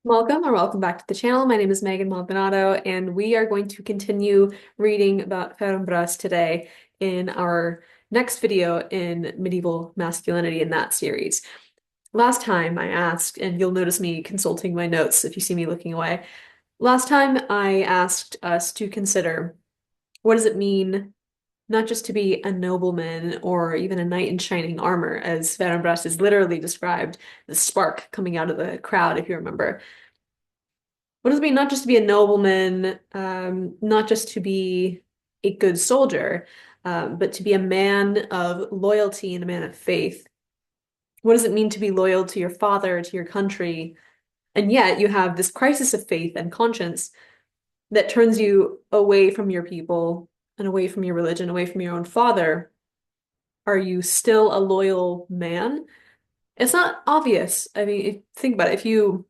Welcome or welcome back to the channel. My name is Megan Maldonado, and we are going to continue reading about Ferumbras today in our next video in Medieval Masculinity in that series. Last time I asked, and you'll notice me consulting my notes if you see me looking away. Last time I asked us to consider what does it mean not just to be a nobleman or even a knight in shining armor, as Ferumbras is literally described, the spark coming out of the crowd, if you remember. What does it mean not just to be a nobleman, not just to be a good soldier, but to be a man of loyalty and a man of faith? What does it mean to be loyal to your father, to your country? And yet you have this crisis of faith and conscience that turns you away from your people and away from your religion, away from your own father. Are you still a loyal man? It's not obvious. I mean, think about it. If you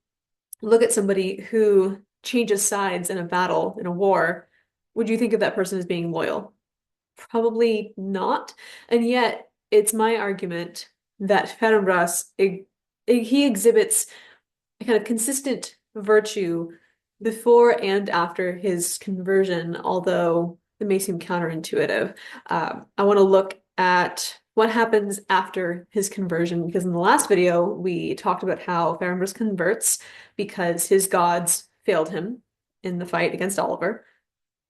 look at somebody who changes sides in a battle, in a war, would you think of that person as being loyal? Probably not. And yet, it's my argument that Ferumbras, he exhibits a kind of consistent virtue before and after his conversion, although it may seem counterintuitive. I want to look at what happens after his conversion, because in the last video, we talked about how Ferumbras converts because his gods failed him in the fight against Oliver.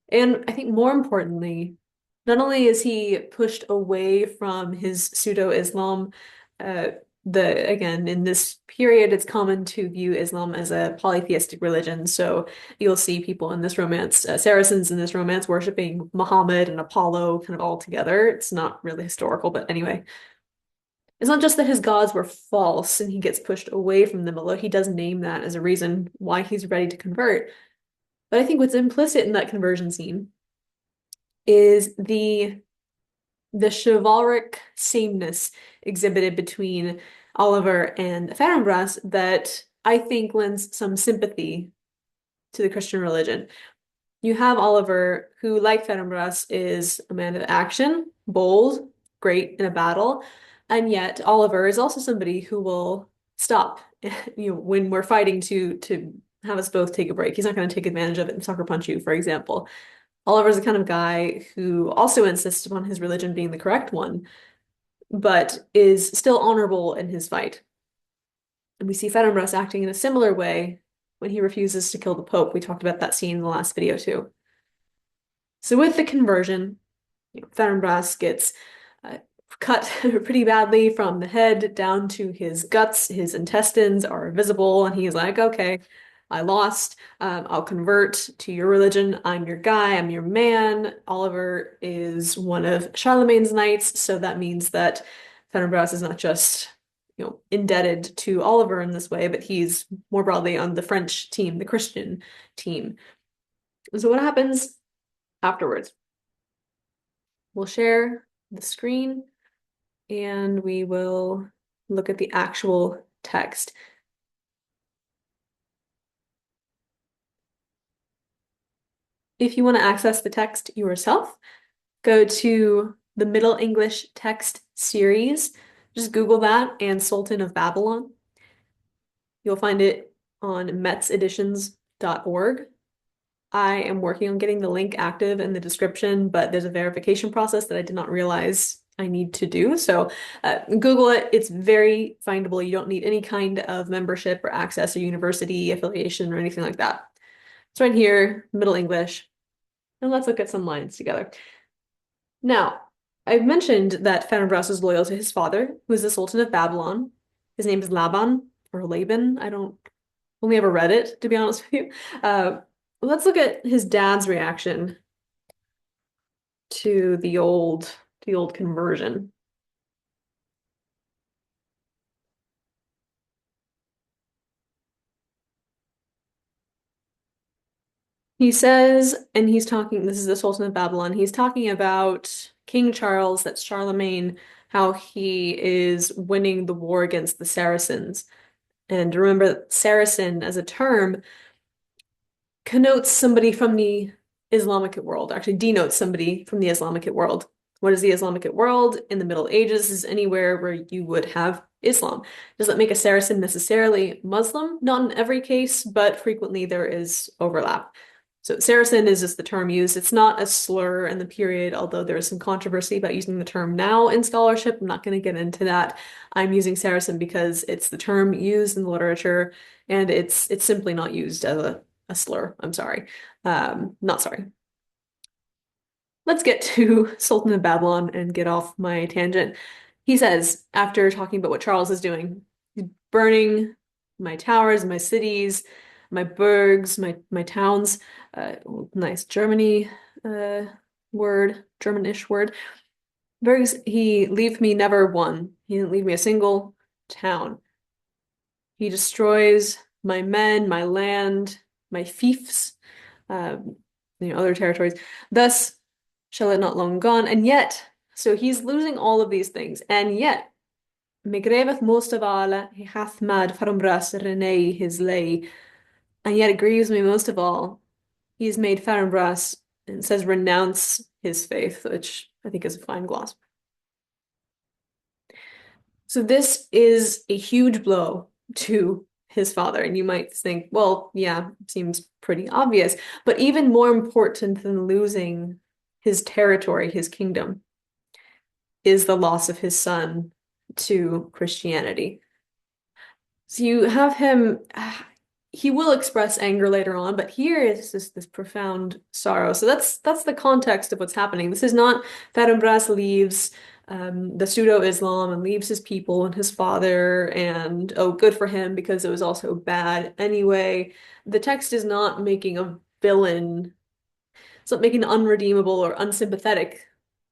And I think more importantly, not only is he pushed away from his pseudo-Islam, uh, again, in this period, it's common to view Islam as a polytheistic religion. So you'll see people in this romance, Saracens in this romance, worshiping Muhammad and Apollo kind of all together. It's not really historical, but anyway. It's not just that his gods were false and he gets pushed away from them, although he does name that as a reason why he's ready to convert. But I think what's implicit in that conversion scene is the chivalric sameness exhibited between Oliver and Ferumbras that I think lends some sympathy to the Christian religion. You have Oliver, who, like Ferumbras, is a man of action, bold, great in a battle, and yet Oliver is also somebody who will stop, when we're fighting to have us both take a break. He's not going to take advantage of it and sucker punch you, for example. Oliver's the kind of guy who also insists upon his religion being the correct one, but is still honorable in his fight. And we see Ferumbras acting in a similar way when he refuses to kill the Pope. We talked about that scene in the last video too. So with the conversion, Ferumbras gets uh, cut pretty badly from the head down to his guts. His intestines are visible, and he's like, okay, I lost. I'll convert to your religion. I'm your guy. I'm your man. Oliver is one of Charlemagne's knights, so that means that Ferumbras is not just, indebted to Oliver in this way, but he's more broadly on the French team, the Christian team. So what happens afterwards? We'll share the screen and we will look at the actual text. If you want to access the text yourself, go to the Middle English Text series. Just Google that and Sultan of Babylon. You'll find it on metzeditions.org. I am working on getting the link active in the description, but there's a verification process that I did not realize I need to do. So Google it. It's very findable. You don't need any kind of membership or access or university affiliation or anything like that. It's right here, Middle English. And let's look at some lines together. Now, I've mentioned that Ferumbras was loyal to his father, who is the Sultan of Babylon. His name is Laban or Laban. I don't only ever read it, to be honest with you. Let's look at his dad's reaction to the old conversion. He says, and he's talking, this is the Sultan of Babylon, he's talking about King Charles, that's Charlemagne, how he is winning the war against the Saracens. And remember, Saracen as a term connotes somebody from the Islamic world, actually denotes somebody from the Islamic world. What is the Islamic world? In the Middle Ages is anywhere where you would have Islam. Does that make a Saracen necessarily Muslim? Not in every case, but frequently there is overlap. So Saracen is just the term used. It's not a slur in the period, although there is some controversy about using the term now in scholarship. I'm not going to get into that. I'm using Saracen because it's the term used in the literature, and it's simply not used as a slur. I'm sorry. Not sorry. Let's get to Sultan of Babylon and get off my tangent. He says, after talking about what Charles is doing, he's burning my towers, my cities, my burgs, my towns. Nice Germany word, Germanish word. Burgs, he leave me never one. He didn't leave me a single town. He destroys my men, my land, my fiefs, other territories. Thus shall it not long gone. And yet, so he's losing all of these things. And yet, me greveth most of all, he hath mad Ferumbras renee his lay. And yet it grieves me most of all. He's made Ferumbras and says renounce his faith, which I think is a fine gloss. So this is a huge blow to his father. And you might think, well, yeah, seems pretty obvious. But even more important than losing his territory, his kingdom, is the loss of his son to Christianity. So you have him, he will express anger later on, but here is this profound sorrow. So that's the context of what's happening. This is not Ferumbras leaves the pseudo-Islam and leaves his people and his father, and oh, good for him because it was also bad anyway. The text is not making a villain, it's not making an unredeemable or unsympathetic,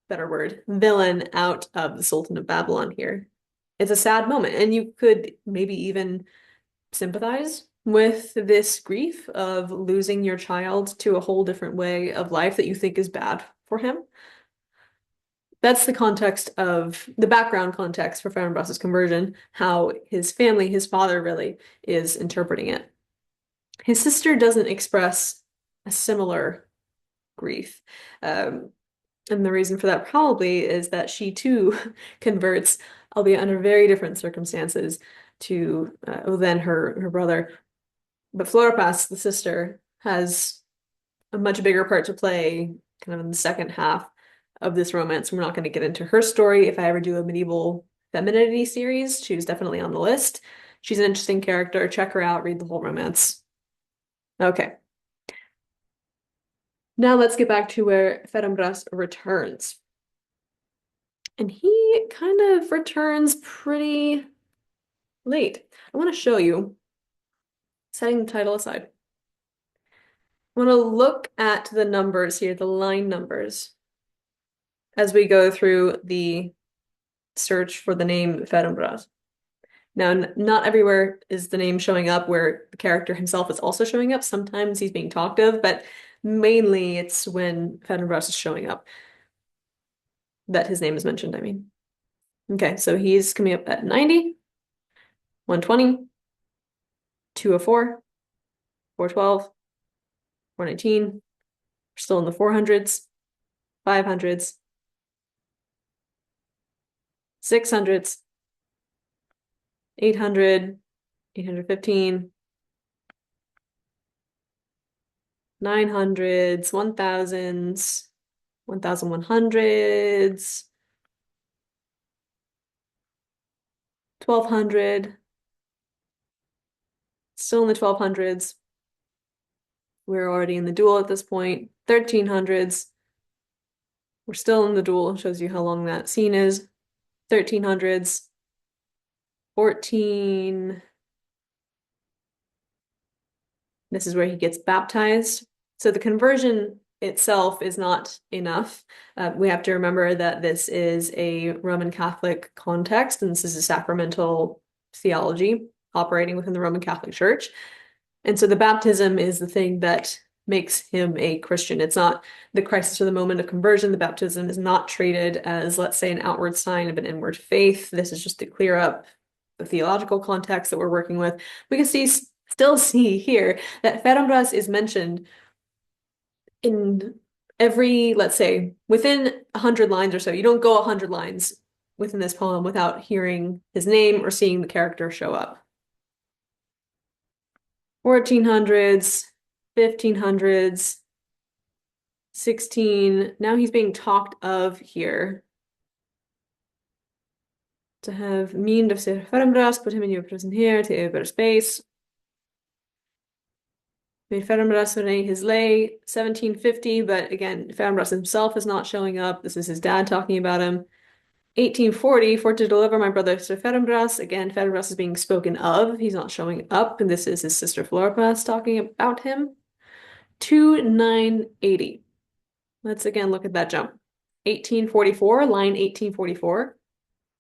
better word, villain out of the Sultan of Babylon here. It's a sad moment, and you could maybe even sympathize with this grief of losing your child to a whole different way of life that you think is bad for him. That's the context of the background context for Ferenbras's conversion, how his family, his father really is interpreting it. His sister doesn't express a similar grief. And the reason for that probably is that she too converts, albeit under very different circumstances, to than her brother. But Floripas, the sister, has a much bigger part to play kind of in the second half of this romance. We're not going to get into her story. If I ever do a medieval femininity series, she was definitely on the list. She's an interesting character. Check her out, read the whole romance. Okay. Now let's get back to where Ferumbras returns. And he kind of returns pretty late. I want to show you, setting the title aside. I want to look at the numbers here, the line numbers, as we go through the search for the name Ferumbras. Now, not everywhere is the name showing up where the character himself is also showing up. Sometimes he's being talked of, but mainly it's when Ferumbras is showing up that his name is mentioned, I mean. Okay, so he's coming up at 90, 120, 204, 412, 419. We're still in the 400s, 500s, 600s, 800, 815, 900s, 1000s, 1100s, 1200, still in the 1200s. We're already in the duel at this point. 1300s. We're still in the duel. Shows you how long that scene is. 1300s. 14. This is where he gets baptized. So the conversion itself is not enough. We have to remember that this is a Roman Catholic context, and this is a sacramental theology operating within the Roman Catholic Church. And so the baptism is the thing that makes him a Christian. It's not the crisis or the moment of conversion. The baptism is not treated as, let's say, an outward sign of an inward faith. This is just to clear up the theological context that we're working with. We can still see here that Ferumbras is mentioned in every, let's say, within 100 lines or so. You don't go 100 lines within this poem without hearing his name or seeing the character show up. 1400s, 1500s, 16. Now he's being talked of here. To have mean of Sir Ferumbras, put him in your prison here to overspace. Made Ferumbras donate his lay, 1750, but again, Ferumbras himself is not showing up. This is his dad talking about him. 1840, for to deliver my brother Sir Ferumbras. Again, Ferumbras is being spoken of. He's not showing up, and this is his sister Ferumbras talking about him. 2980. Let's again look at that jump. 1844, line 1844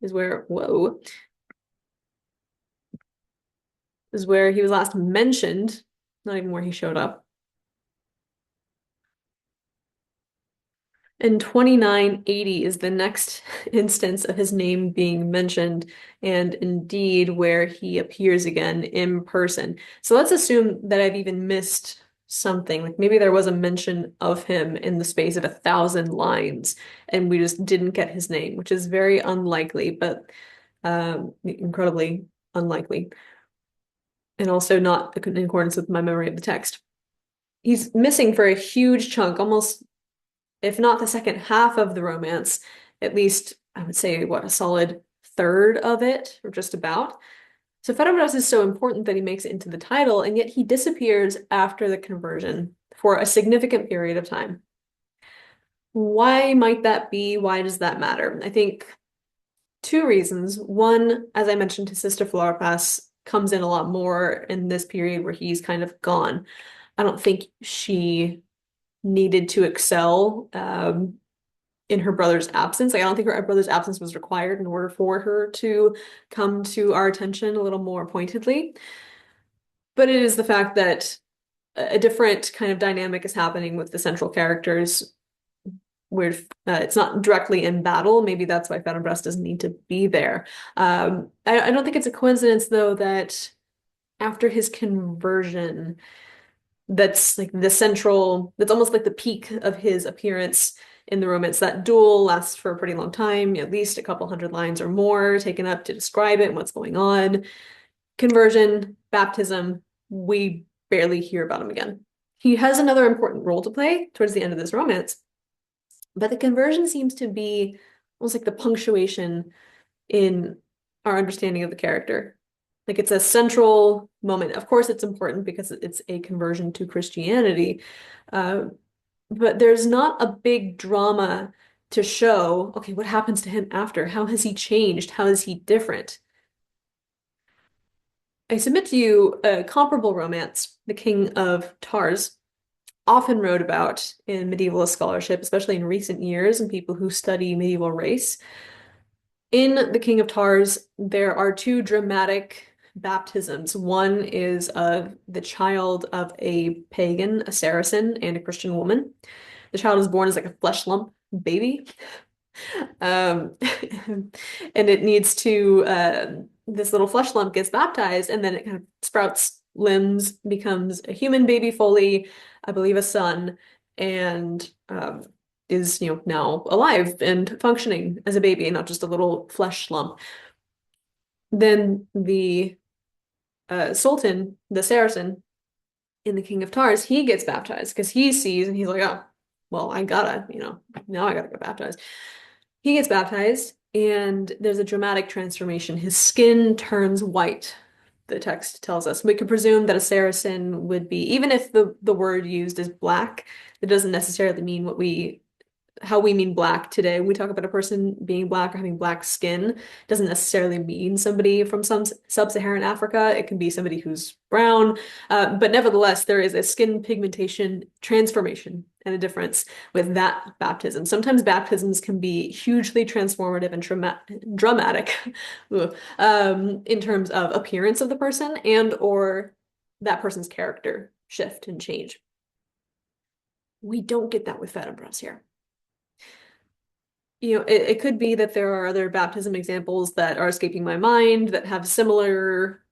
is where, whoa, is where he was last mentioned, not even where he showed up. And 2980 is the next instance of his name being mentioned, and indeed where he appears again in person. So let's assume that I've even missed something. Like maybe there was a mention of him in the space of 1,000 lines, and we just didn't get his name, which is very unlikely, but incredibly unlikely, and also not in accordance with my memory of the text. He's missing for a huge chunk, almost if not the second half of the romance, at least I would say what, a solid third of it, or just about. So Ferumbras is so important that he makes it into the title, and yet he disappears after the conversion for a significant period of time. Why might that be? Why does that matter? I think two reasons. One, as I mentioned, his sister Ferumbras comes in a lot more in this period where he's kind of gone. I don't think she needed to excel in her brother's absence. Like, I don't think her brother's absence was required in order for her to come to our attention a little more pointedly. But it is the fact that a different kind of dynamic is happening with the central characters where it's not directly in battle. Maybe that's why Ferumbras doesn't need to be there. I don't think it's a coincidence, though, that after his conversion, that's like the central, that's almost like the peak of his appearance in the romance. That duel lasts for a pretty long time, at least a couple hundred lines or more taken up to describe it and what's going on. Conversion, baptism, we barely hear about him again. He has another important role to play towards the end of this romance, but the conversion seems to be almost like the punctuation in our understanding of the character. Like it's a central moment. Of course, it's important because it's a conversion to Christianity. But there's not a big drama to show, okay, what happens to him after? How has he changed? How is he different? I submit to you a comparable romance, The King of Tars, often wrote about in medieval scholarship, especially in recent years, and people who study medieval race. In The King of Tars, there are two dramatic baptisms. One is of the child of a pagan, a Saracen, and a Christian woman. The child is born as like a flesh lump baby. Um, and it needs to, this little flesh lump gets baptized, and then it kind of sprouts limbs, becomes a human baby fully, I believe a son, and is, now alive and functioning as a baby and not just a little flesh lump. Then the Sultan, the Saracen, in the King of Tars, he gets baptized because he sees and he's like, oh, well, I gotta, now I gotta get baptized. He gets baptized, and there's a dramatic transformation. His skin turns white, the text tells us. We could presume that a Saracen would be, even if the word used is black, it doesn't necessarily mean how we mean black today. When we talk about a person being black or having black skin, doesn't necessarily mean somebody from some sub-Saharan Africa. It can be somebody who's brown. But nevertheless, there is a skin pigmentation transformation and a difference with that baptism. Sometimes baptisms can be hugely transformative and dramatic in terms of appearance of the person and or that person's character shift and change. We don't get that with Ferumbras here. It could be that there are other baptism examples that are escaping my mind that have similar,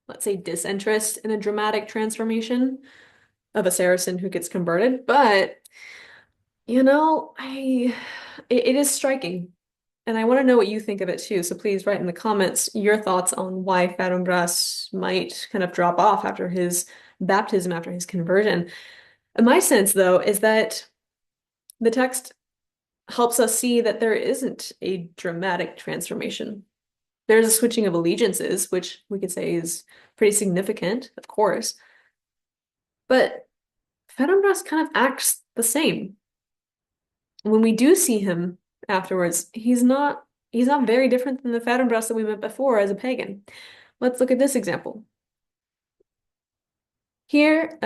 let's say, disinterest in a dramatic transformation of a Saracen who gets converted. But, it is striking. And I want to know what you think of it too. So please write in the comments your thoughts on why Ferumbras might kind of drop off after his baptism, after his conversion. And my sense, though, is that the text helps us see that there isn't a dramatic transformation. There's a switching of allegiances, which we could say is pretty significant, of course. But Ferumbras kind of acts the same. When we do see him afterwards, he's not very different than the Ferumbras that we met before as a pagan. Let's look at this example. Here,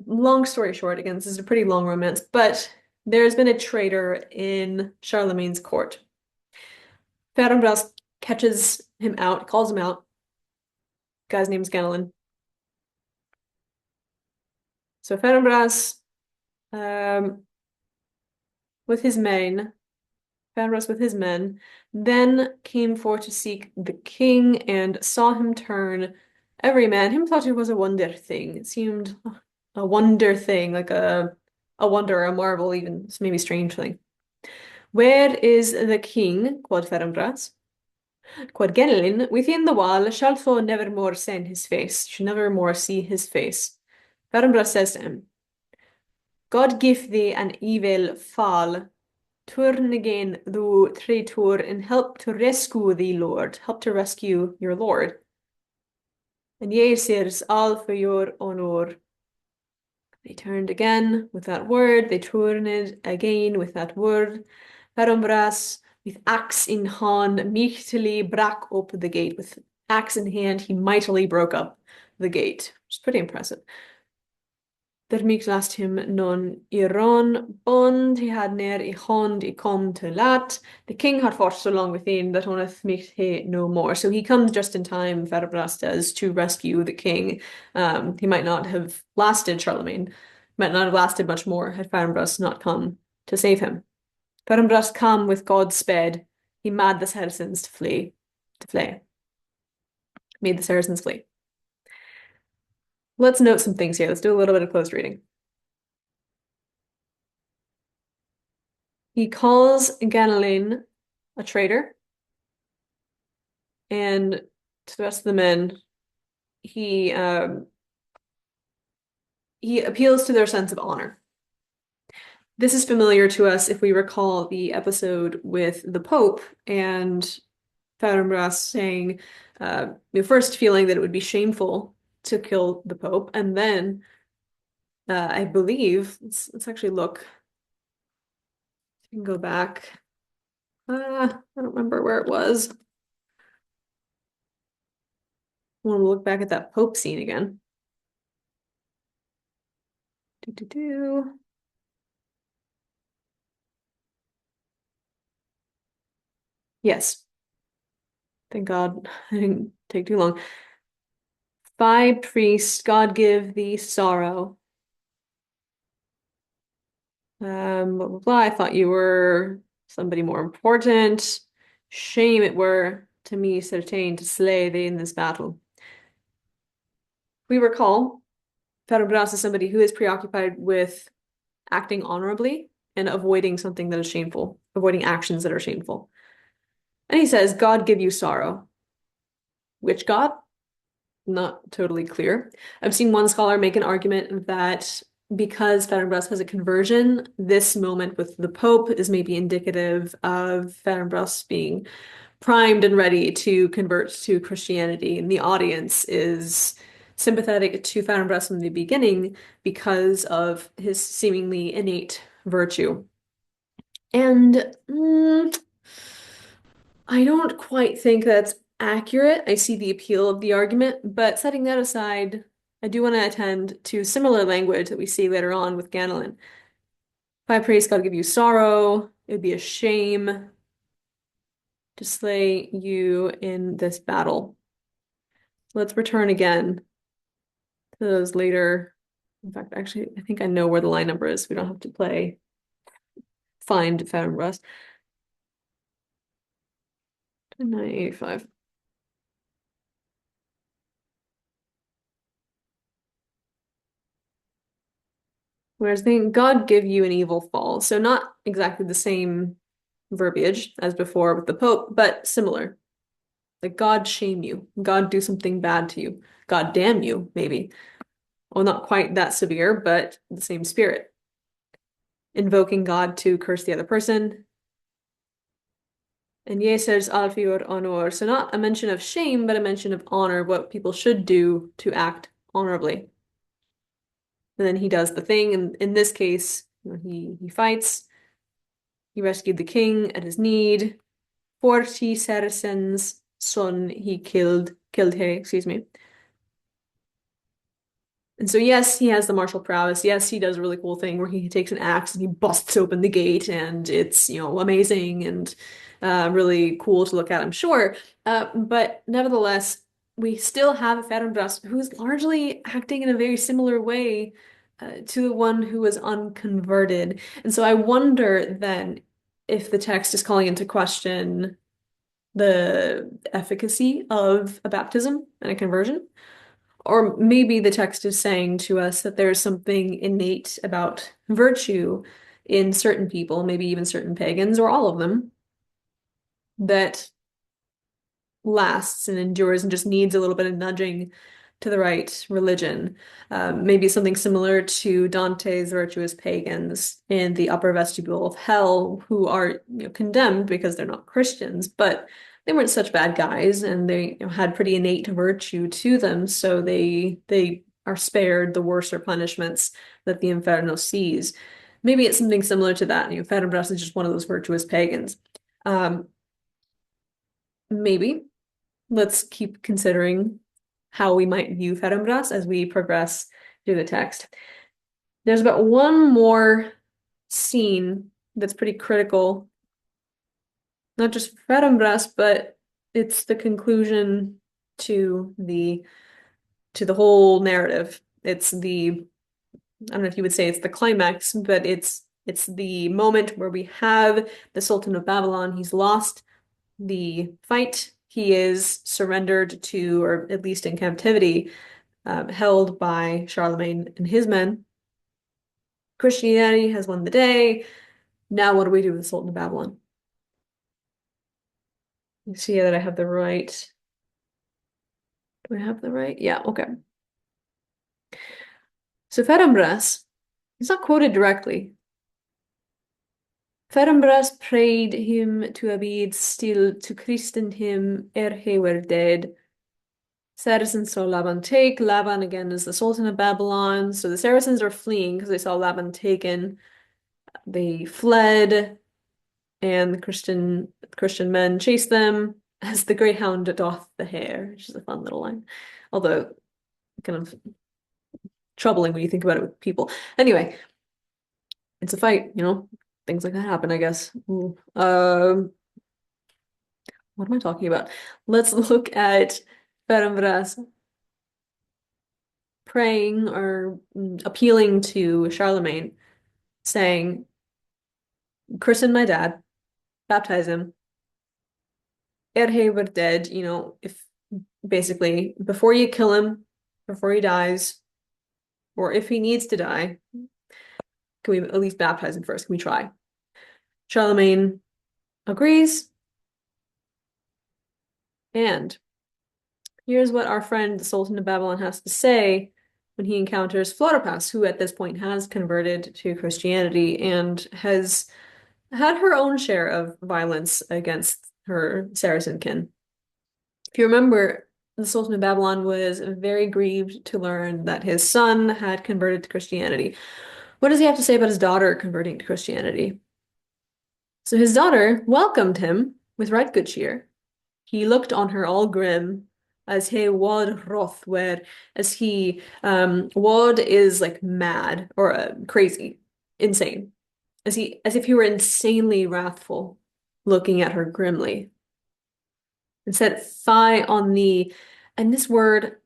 long story short, again, this is a pretty long romance, but there's been a traitor in Charlemagne's court. Ferumbras catches him out, calls him out. Guy's name's Ganelin. So Ferumbras, um, with his men, Ferumbras with his men, then came for to seek the king and saw him turn every man. Him thought it was a wonder thing. It seemed a wonder thing, like a wonder, a marvel, even maybe strange thing. Where is the king? Quod Ferumbras. Quod Ganelin, within the wall, shall thou never more send his face, should never more see his face. Ferumbras says to him, God give thee an evil fall. Turn again, thou traitor, and help to rescue thee, Lord. Help to rescue your Lord. And ye, sirs, all for your honor. They turned again with that word. They turned again with that word. Ferumbras, with axe in hand, mightily brak up the gate. With axe in hand, he mightily broke up the gate, which is pretty impressive. Dermig last him non Iran bond, he had ne'er I hond I come to lat. The king had fought so long within that oneth might he no more. So he comes just in time, Ferumbras does, to rescue the king. He might not have lasted, Charlemagne might not have lasted much more had Ferumbras not come to save him. Ferumbras come with God's sped, he made the Saracens to flee, made the Saracens flee. Let's note some things here. Let's do a little bit of close reading. He calls Ganelin a traitor, and to the rest of the men, he appeals to their sense of honor. This is familiar to us if we recall the episode with the Pope and Ferumbras saying, first feeling that it would be shameful to kill the Pope, and then I believe let's actually look. You can go back. I don't remember where it was. I want to look back at that Pope scene again. Do, do, do. Yes. Thank God I didn't take too long. By priest, God give thee sorrow. Blah, blah, blah. I thought you were somebody more important. Shame it were to me certain to slay thee in this battle. We recall Ferumbras is somebody who is preoccupied with acting honorably and avoiding something that is shameful, avoiding actions that are shameful. And he says, God give you sorrow. Which God? Not totally clear. I've seen one scholar make an argument that because Ferumbras has a conversion, this moment with the Pope is maybe indicative of Ferumbras being primed and ready to convert to Christianity, and the audience is sympathetic to Ferumbras from the beginning because of his seemingly innate virtue. And I don't quite think that's accurate. I see the appeal of the argument, but setting that aside, I do want to attend to similar language that we see later on with Ganelin. If I praise God give you sorrow, it would be a shame to slay you in this battle. Let's return again to those later. In fact, actually, I think I know where the line number is. We don't have to find Ferumbras. 985. Whereas then God give you an evil fall. So not exactly the same verbiage as before with the Pope, but similar. Like God shame you, God do something bad to you, God damn you, maybe. Well, not quite that severe, but the same spirit. Invoking God to curse the other person. And Yeser's alfior honor. So not a mention of shame, but a mention of honor, what people should do to act honorably. And then he does the thing, and in this case, he fights. He rescued the king at his need. 40 Saracens' son he killed he, excuse me. And so, yes, he has the martial prowess. Yes, he does a really cool thing where he takes an axe and he busts open the gate, and it's, amazing and really cool to look at, I'm sure. But nevertheless, we still have a Ferumbras who's largely acting in a very similar way to the one who was unconverted. And so I wonder then if the text is calling into question the efficacy of a baptism and a conversion. Or maybe the text is saying to us that there's something innate about virtue in certain people, maybe even certain pagans, or all of them, that lasts and endures and just needs a little bit of nudging to the right religion. Maybe something similar to Dante's virtuous pagans in the upper vestibule of hell, who are, condemned because they're not Christians, but they weren't such bad guys, and they, had pretty innate virtue to them, so they are spared the worser punishments that the Inferno sees. Maybe it's something similar to that. Ferumbras is just one of those virtuous pagans. Maybe. Let's keep considering how we might view Ferumbras as we progress through the text. There's about one more scene that's pretty critical, not just for Ferumbras, but it's the conclusion to the whole narrative. It's the, I don't know if you would say it's the climax, but it's the moment where we have the Sultan of Babylon. He's lost the fight. He is surrendered to, or at least in captivity, held by Charlemagne and his men. Christianity has won the day. Now what do we do with the Sultan of Babylon? You see that I have the right. Do I have the right? Yeah, okay. So Ferumbras, it's not quoted directly. Ferumbras prayed him to abide still to christen him ere he were dead. Saracens saw Laban take. Laban again is the Sultan of Babylon. So the Saracens are fleeing because they saw Laban taken. They fled, and the Christian men chased them as the greyhound doth the hare, which is a fun little line. Although kind of troubling when you think about it with people. Anyway, it's a fight, things like that happen, I guess. What am I talking about? Let's look at Ferumbras praying or appealing to Charlemagne, saying, christen my dad, baptize him. Ere he were dead, if basically before you kill him, before he dies, or if he needs to die, can we at least baptize him first? Can we try? Charlemagne agrees. And here's what our friend, the Sultan of Babylon, has to say when he encounters Ferumbras, who at this point has converted to Christianity and has had her own share of violence against her Saracen kin. If you remember, the Sultan of Babylon was very grieved to learn that his son had converted to Christianity. What does he have to say about his daughter converting to Christianity? So his daughter welcomed him with right good cheer. He looked on her all grim, as he wad wroth, where as he wad is like mad or crazy, insane. As if he were insanely wrathful, looking at her grimly. And said, "Fie on thee." And this word,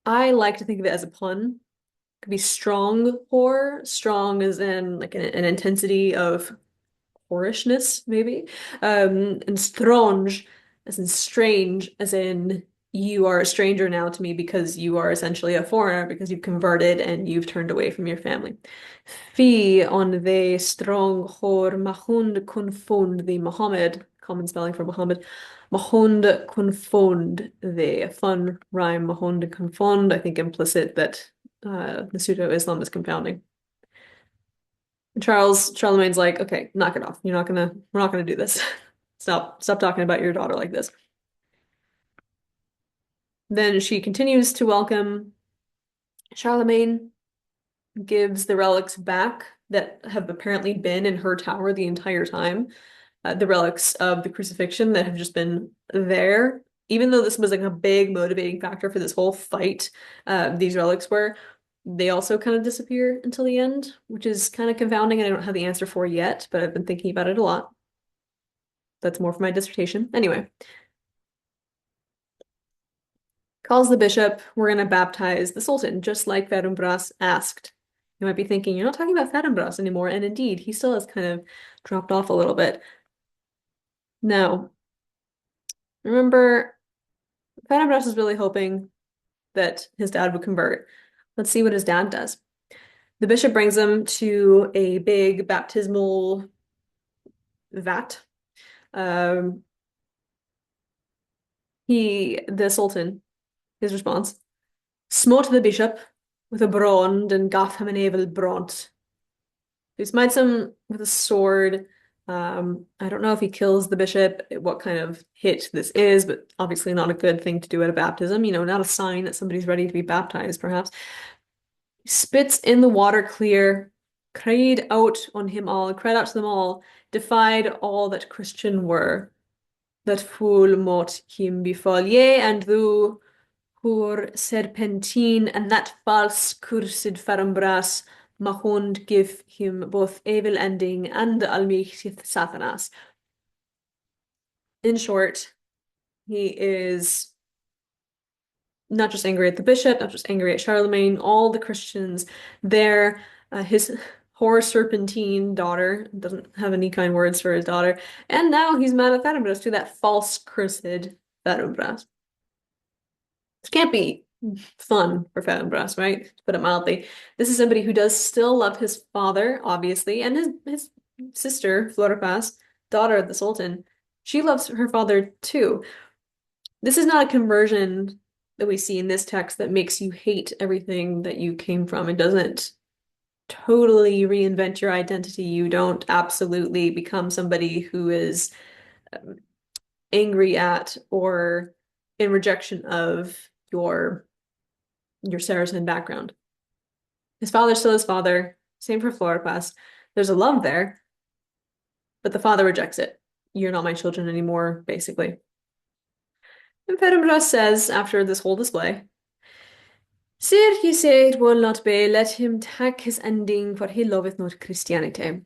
I like to think of it as a pun. It could be strong horror. Strong as in like an intensity of whorishness, maybe. And strange, as in strange, as in you are a stranger now to me because you are essentially a foreigner because you've converted and you've turned away from your family. Fi on the strong hor mahund confund the Muhammad, common spelling for Muhammad. Mahund confund the fun rhyme Mahund confund. I think implicit that the pseudo-Islam is confounding. Charlemagne's like, okay, knock it off. We're not gonna do this. Stop talking about your daughter like this. Then she continues to welcome Charlemagne, gives the relics back that have apparently been in her tower the entire time. The relics of the crucifixion that have just been there. Even though this was like a big motivating factor for this whole fight, these relics were, they also kind of disappear until the end, which is kind of confounding and I don't have the answer for yet, but I've been thinking about it a lot. That's more for my dissertation. Anyway, calls the bishop, we're going to baptize the Sultan, just like Ferumbras asked. You might be thinking, you're not talking about Ferumbras anymore, and indeed, he still has kind of dropped off a little bit. Now, remember, Ferumbras is really hoping that his dad would convert. Let's see what his dad does. The bishop brings him to a big baptismal vat. Um, the Sultan, his response, smote the bishop with a brand and gaf him an evil bront. He smites him with a sword. I don't know if he kills the bishop, what kind of hit this is, but obviously not a good thing to do at a baptism. Not a sign that somebody's ready to be baptized, perhaps. He spits in the water clear, cried out on him all, cried out to them all, defied all that Christian were, that fool mot him befall. Yea, and thou, Hur serpentine, and that false cursed Ferumbras, Mahond give him both evil ending and Almighty Satanas. In short, he is not just angry at the bishop, not just angry at Charlemagne, all the Christians there. His whore serpentine daughter doesn't have any kind words for his daughter, and now he's mad at Ferumbras to that false cursed Ferumbras. It can't be fun for Ferumbras, right? To put it mildly. This is somebody who does still love his father, obviously, and his sister, Floripas, daughter of the Sultan. She loves her father too. This is not a conversion that we see in this text that makes you hate everything that you came from. It doesn't totally reinvent your identity. You don't absolutely become somebody who is um, angry at or in rejection of your Saracen background. His father's still his father. Same for Floripas. There's a love there, but the father rejects it. You're not my children anymore, basically. And Ferumbras says, after this whole display, Sir, ye say it will not be, let him take his ending, for he loveth not Christianity.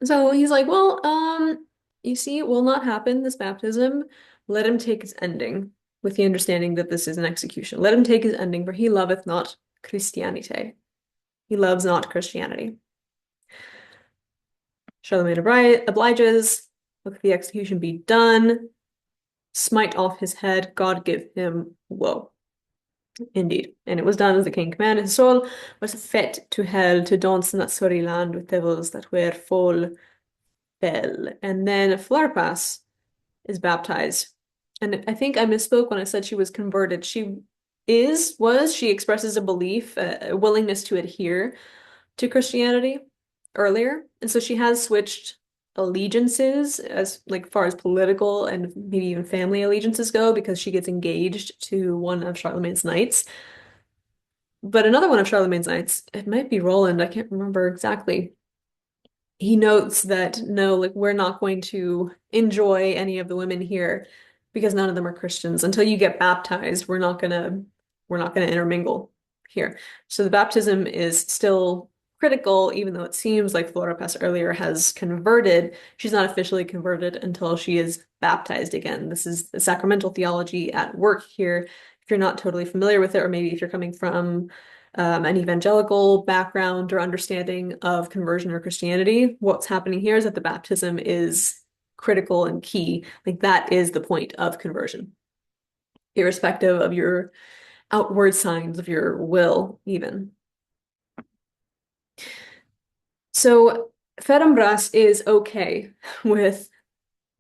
So he's like, well, you see, it will not happen, this baptism. Let him take his ending, with the understanding that this is an execution. Let him take his ending, for he loveth not Christianity. He loves not Christianity. Charlemagne obliges. Let the execution be done. Smite off his head. God give him woe. Indeed. And it was done as the king commanded. His soul was fet to hell to dance in that sorry land with devils that were full fell. And then Florpas is baptized. And I think I misspoke when I said she was converted. She expresses a belief, a willingness to adhere to Christianity earlier. And so she has switched allegiances as like far as political and maybe even family allegiances go because she gets engaged to one of Charlemagne's knights. But another one of Charlemagne's knights, it might be Roland, I can't remember exactly. He notes that no, like we're not going to enjoy any of the women here because none of them are Christians. Until you get baptized, we're not gonna intermingle here. So the baptism is still critical, even though it seems like Floripas earlier has converted. She's not officially converted until she is baptized again. This is the sacramental theology at work here. If you're not totally familiar with it, or maybe if you're coming from an evangelical background or understanding of conversion or Christianity, what's happening here is that the baptism is critical and key. Like that is the point of conversion. irrespective of your outward signs of your will, even. So Ferumbras is okay with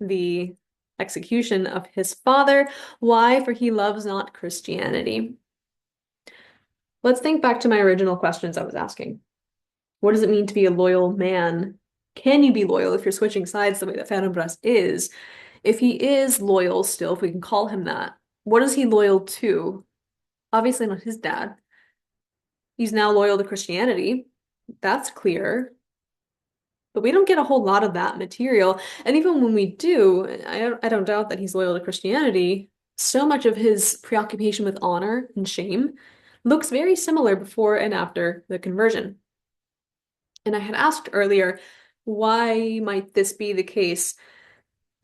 the execution of his father. Why? For he loves not Christianity. Let's think back to my original questions I was asking. What does it mean to be a loyal man? Can you be loyal if you're switching sides the way that Ferumbras is? If he is loyal still, if we can call him that, what is he loyal to? Obviously not his dad. He's now loyal to Christianity. That's clear. But we don't get a whole lot of that material. And even when we do, I don't doubt that he's loyal to Christianity. So much of his preoccupation with honor and shame looks very similar before and after the conversion. And I had asked earlier, why might this be the case?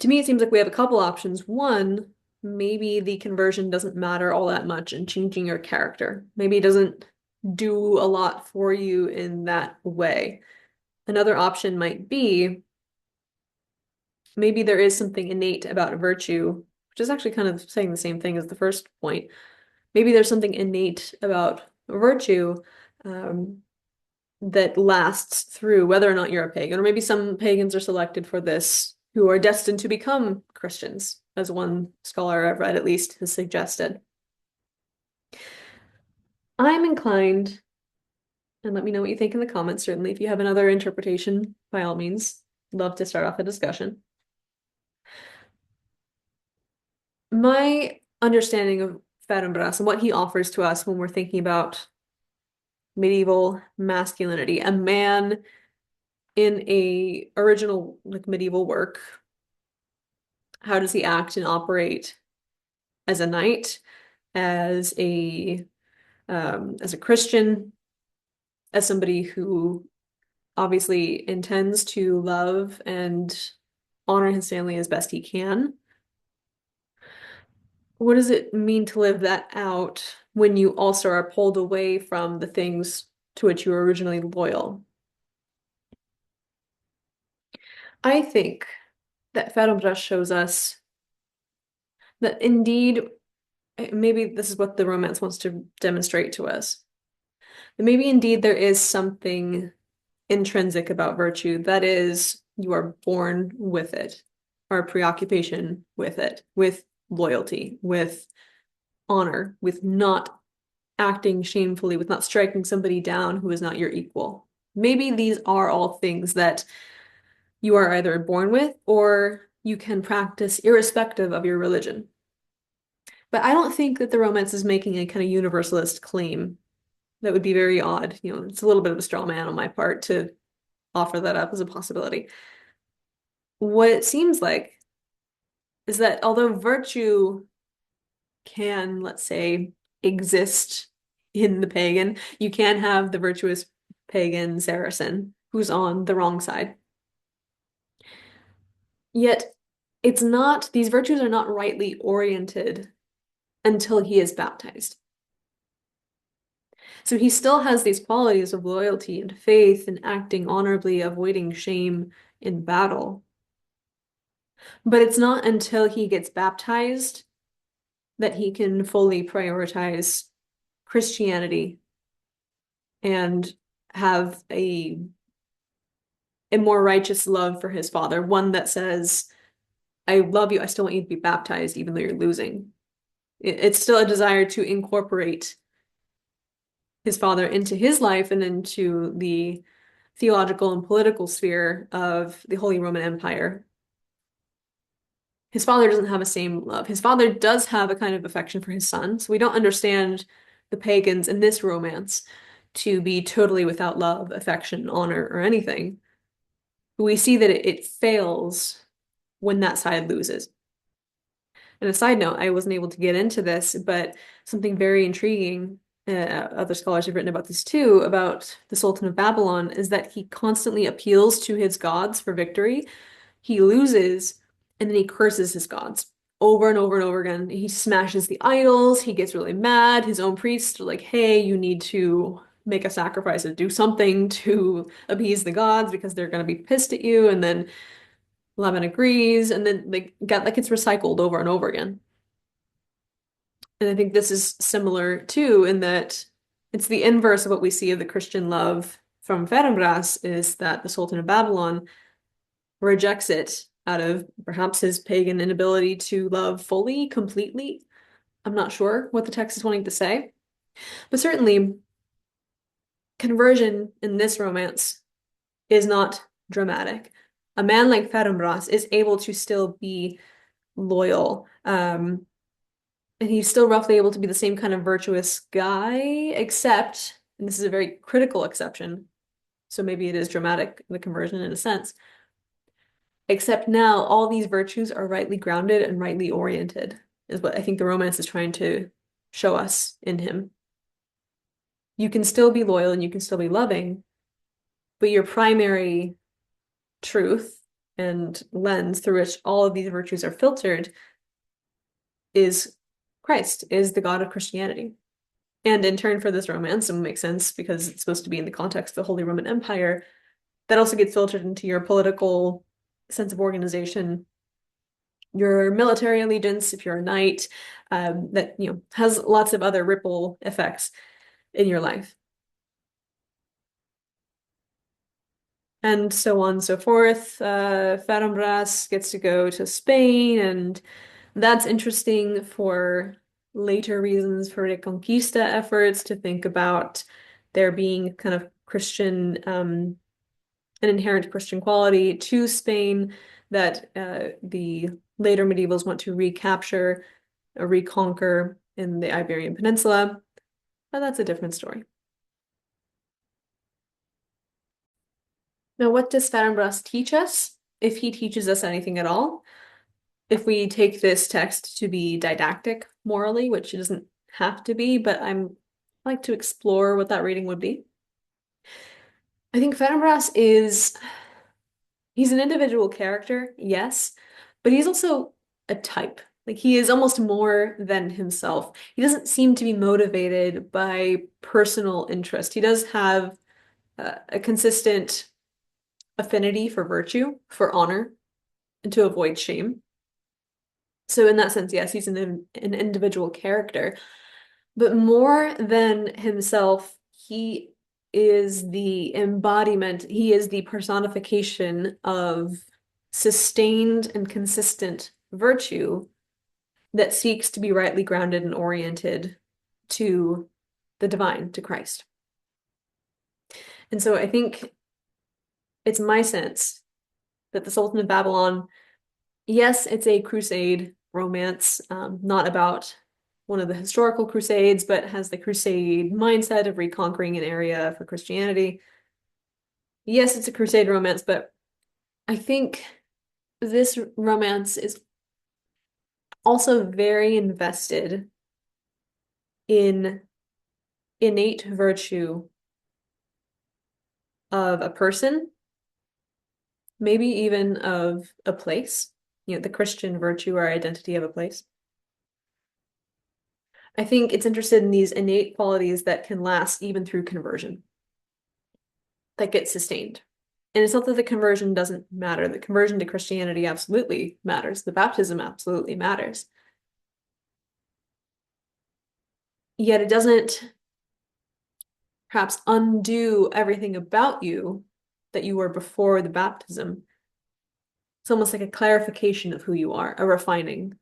To me, it seems like we have a couple options. One, maybe the conversion doesn't matter all that much in changing your character. Maybe it doesn't do a lot for you in that way. Another option might be maybe there is something innate about virtue, which is actually kind of saying the same thing as the first point. Maybe there's something innate about virtue um, that lasts through whether or not you're a pagan, or maybe some pagans are selected for this who are destined to become Christians, as one scholar I've read at least has suggested. I'm inclined, and let me know what you think in the comments, certainly. If you have another interpretation, by all means, love to start off a discussion. My understanding of Ferumbras and what he offers to us when we're thinking about medieval masculinity, a man in a original like medieval work, how does he act and operate as a knight, as a Christian, as somebody who obviously intends to love and honor his family as best he can. What does it mean to live that out when you also are pulled away from the things to which you were originally loyal? I think that Ferumbras shows us that indeed, maybe this is what the romance wants to demonstrate to us. That maybe indeed there is something intrinsic about virtue. That is, you are born with it, or a preoccupation with it, with loyalty, with honor, with not acting shamefully, with not striking somebody down who is not your equal. Maybe these are all things that you are either born with or you can practice irrespective of your religion. But I don't think that the romance is making a kind of universalist claim. That would be very odd. You know, it's a little bit of a straw man on my part to offer that up as a possibility. What it seems like is that although virtue can, let's say, exist in the pagan, you can have the virtuous pagan Saracen who's on the wrong side. Yet it's not, these virtues are not rightly oriented until he is baptized. So he still has these qualities of loyalty and faith and acting honorably, avoiding shame in battle. But it's not until he gets baptized that he can fully prioritize Christianity and have a more righteous love for his father, one that says, I love you, I still want you to be baptized, even though you're losing. It's still a desire to incorporate his father into his life and into the theological and political sphere of the Holy Roman Empire. His father doesn't have the same love. His father does have a kind of affection for his son, so we don't understand the pagans in this romance to be totally without love, affection, honor, or anything. We see that it fails when that side loses. And a side note, I wasn't able to get into this, but something very intriguing, other scholars have written about this too, about the Sultan of Babylon, is that he constantly appeals to his gods for victory. He loses, and then he curses his gods over and over and over again. He smashes the idols, he gets really mad. His own priests are like, hey, you need to make a sacrifice or do something to appease the gods because they're going to be pissed at you. And then Lemon agrees, and then that gets recycled over and over again. And I think this is similar too, in that it's the inverse of what we see of the Christian love from Ferumbras, is that the Sultan of Babylon rejects it out of perhaps his pagan inability to love fully, completely. I'm not sure what the text is wanting to say, but certainly conversion in this romance is not dramatic. A man like Ferumbras is able to still be loyal, and he's still roughly able to be the same kind of virtuous guy, except, and this is a very critical exception, so maybe it is dramatic, the conversion in a sense, except now all these virtues are rightly grounded and rightly oriented, is what I think the romance is trying to show us in him. You can still be loyal and you can still be loving, but your primary truth and lens through which all of these virtues are filtered is Christ, is the God of Christianity. And in turn, for this romance, it makes sense because it's supposed to be in the context of the Holy Roman Empire, that also gets filtered into your political sense of organization, your military allegiance, if you're a knight, that, has lots of other ripple effects in your life. And so on and so forth. Ferumbras gets to go to Spain, and that's interesting for later reasons for Reconquista efforts to think about there being kind of Christian, an inherent Christian quality to Spain that the later medievals want to recapture or reconquer in the Iberian Peninsula. But that's a different story. Now, what does Ferumbras teach us, if he teaches us anything at all? If we take this text to be didactic morally, which it doesn't have to be, but I'm like to explore what that reading would be. I think Ferumbras he's an individual character, yes, but he's also a type. Like he is almost more than himself. He doesn't seem to be motivated by personal interest. He does have a consistent affinity for virtue, for honor, and to avoid shame. So in that sense, yes, he's an individual character, but more than himself, he is the embodiment, he is the personification of sustained and consistent virtue that seeks to be rightly grounded and oriented to the divine, to Christ. And so I think it's my sense that the Sultan of Babylon, yes, it's a crusade romance, not about one of the historical crusades, but has the crusade mindset of reconquering an area for Christianity. Yes, it's a crusade romance, but I think this romance is also very invested in innate virtue of a person, maybe even of a place, the Christian virtue or identity of a place. I think it's interested in these innate qualities that can last even through conversion, that get sustained. And it's not that the conversion doesn't matter. The conversion to Christianity absolutely matters. The baptism absolutely matters. Yet it doesn't perhaps undo everything about you that you were before the baptism. It's almost like a clarification of who you are, a refining.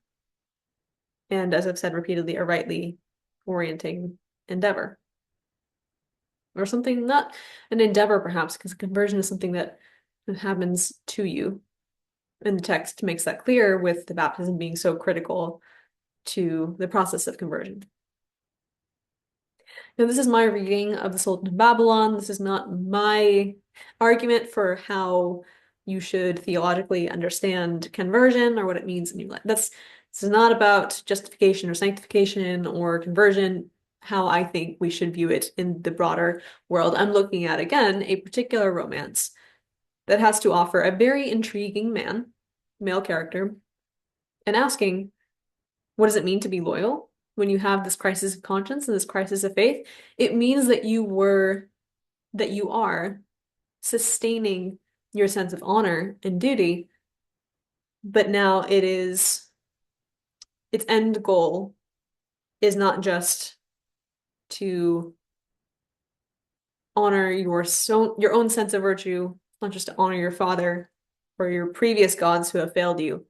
And as I've said repeatedly, a rightly orienting endeavor. Or something, not an endeavor perhaps, because conversion is something that happens to you. And the text makes that clear with the baptism being so critical to the process of conversion. Now, this is my reading of the Sultan of Babylon. This is not my argument for how you should theologically understand conversion or what it means in your life. This is not about justification or sanctification or conversion, how I think we should view it in the broader world. I'm looking at, again, a particular romance that has to offer a very intriguing male character, and asking, what does it mean to be loyal when you have this crisis of conscience and this crisis of faith? It means that you are sustaining your sense of honor and duty, but now its end goal is not just to honor your own sense of virtue, not just to honor your father or your previous gods who have failed you.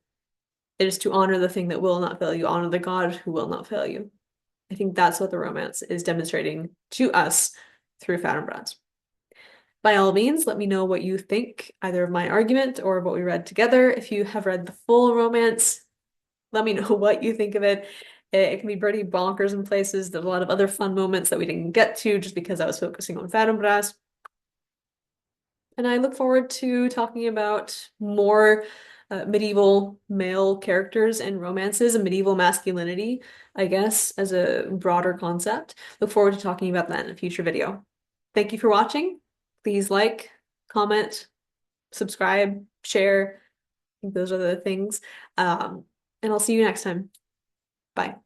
It is to honor the thing that will not fail you, honor the God who will not fail you. I think that's what the romance is demonstrating to us through Ferumbras. By all means, let me know what you think, either of my argument or of what we read together. If you have read the full romance, let me know what you think of it. It can be pretty bonkers in places. There's a lot of other fun moments that we didn't get to just because I was focusing on Ferumbras. And I look forward to talking about more medieval male characters and romances and medieval masculinity, I guess, as a broader concept. Look forward to talking about that in a future video. Thank you for watching. Please like, comment, subscribe, share. I think those are the things. And I'll see you next time. Bye.